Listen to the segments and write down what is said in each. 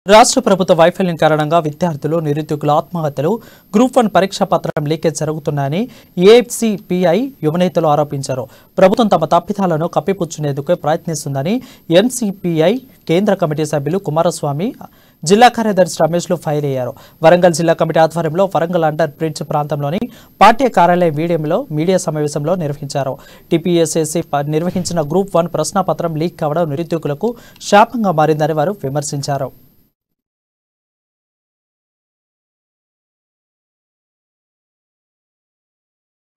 రాష్ట్ర ప్రభుత్వ వైఫల్యం కారణంగా విద్యార్థులు నిరుద్యోగుల ఆత్మహత్యలు గ్రూప్ 1 పరీక్షా పత్రం లీకేజ్ జరుగుతున్నాయని ఏఎఫ్సీపీఐ యువనేతలు ఆరోపించారు. ప్రభుత్వం తమ తప్పిదాలను కప్పిపుచ్చునేందుకు ప్రయత్నిస్తుందని ఎంసీపీఐ కేంద్ర కమిటీ సభ్యులు కుమారస్వామి, జిల్లా కార్యదర్శి రమేష్లు ఫైర్ అయ్యారు. వరంగల్ జిల్లా కమిటీ ఆధ్వర్యంలో వరంగల్ అండర్ బ్రిడ్జ్ ప్రాంతంలోని పార్టీ కార్యాలయం మీడియా సమావేశంలో నిర్వహించారు. టీపీఎస్ఎస్సీ నిర్వహించిన గ్రూప్ 1 ప్రశ్నాపత్రం లీక్ కావడం నిరుద్యోగులకు శాపంగా మారిందని వారు విమర్శించారు.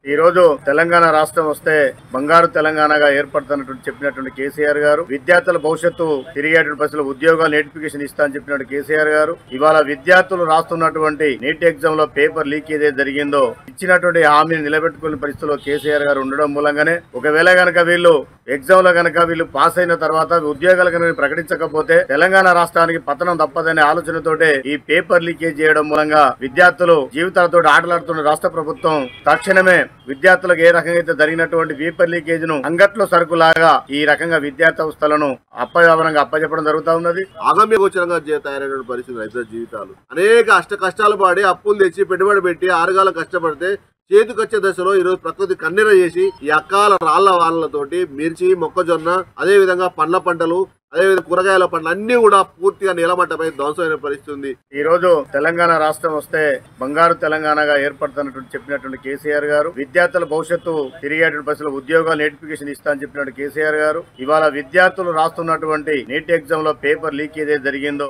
ఈ రోజు తెలంగాణ రాష్ట్రం వస్తే బంగారు తెలంగాణగా ఏర్పడుతున్నటువంటి చెప్పినటువంటి కేసీఆర్ గారు, విద్యార్థుల భవిష్యత్తు తిరిగేటువంటి పరిస్థితుల్లో ఉద్యోగాలు నోటిఫికేషన్ ఇస్తా అని చెప్పినట్టు కేసీఆర్ గారు, ఇవాళ విద్యార్థులు రాస్తున్నటువంటి నీట్ ఎగ్జామ్ లో పేపర్ లీక్ ఏదైతే జరిగిందో ఇచ్చినటువంటి హామీని నిలబెట్టుకునే పరిస్థితుల్లో కేసీఆర్ గారు ఉండడం మూలంగానే ఒకవేళ గనక వీళ్ళు ఎగ్జామ్ లో గనక వీళ్ళు పాస్ అయిన తర్వాత ఉద్యోగాలు కనుక ప్రకటించకపోతే తెలంగాణ రాష్ట్రానికి పతనం తప్పదనే ఆలోచనతోటే ఈ పేపర్ లీకేజ్ చేయడం మూలంగా విద్యార్థులు జీవితాలతో ఆటలాడుతున్న రాష్ట్ర ప్రభుత్వం తక్షణమే విద్యార్థులకు ఏ రకంగా అయితే జరిగినటువంటి పేపర్ లీకేజ్ ను అంగట్లో సరుకులాగా ఈ రకంగా విద్యార్థి సంస్థలను అప్పచెప్పడం జరుగుతూ ఉన్నది. ఆగమ్య గోచరంగా తయారైన పరిస్థితి రైతుల జీవితాలు అనేక కష్టాలు పడి అప్పులు తెచ్చి పెట్టుబడి పెట్టి ఆరుగాల కష్టపడితే చేతికొచ్చే దశలో ఈరోజు ప్రకృతి కన్నెర చేసి ఈ అకాల రాళ్ల వానలతోటి మిర్చి, మొక్కజొన్న, అదే విధంగా పండ్ల పంటలు, అదేవిధంగా కూరగాయల పంటలు అన్ని కూడా పూర్తిగా నీలమట్టపై ధ్వంసమైన పరిస్థితి ఉంది. ఈ రోజు తెలంగాణ రాష్ట్రం వస్తే బంగారు తెలంగాణగా ఏర్పడుతున్నటువంటి చెప్పినటువంటి కేసీఆర్ గారు, విద్యార్థుల భవిష్యత్తు తిరిగేటువంటి పరిస్థితుల్లో ఉద్యోగాలు నోటిఫికేషన్ ఇస్తా అని చెప్పినట్టు కేసీఆర్ గారు, ఇవాళ విద్యార్థులు రాస్తున్నటువంటి నీట్ ఎగ్జామ్ లో పేపర్ లీక్ ఏదైతే జరిగిందో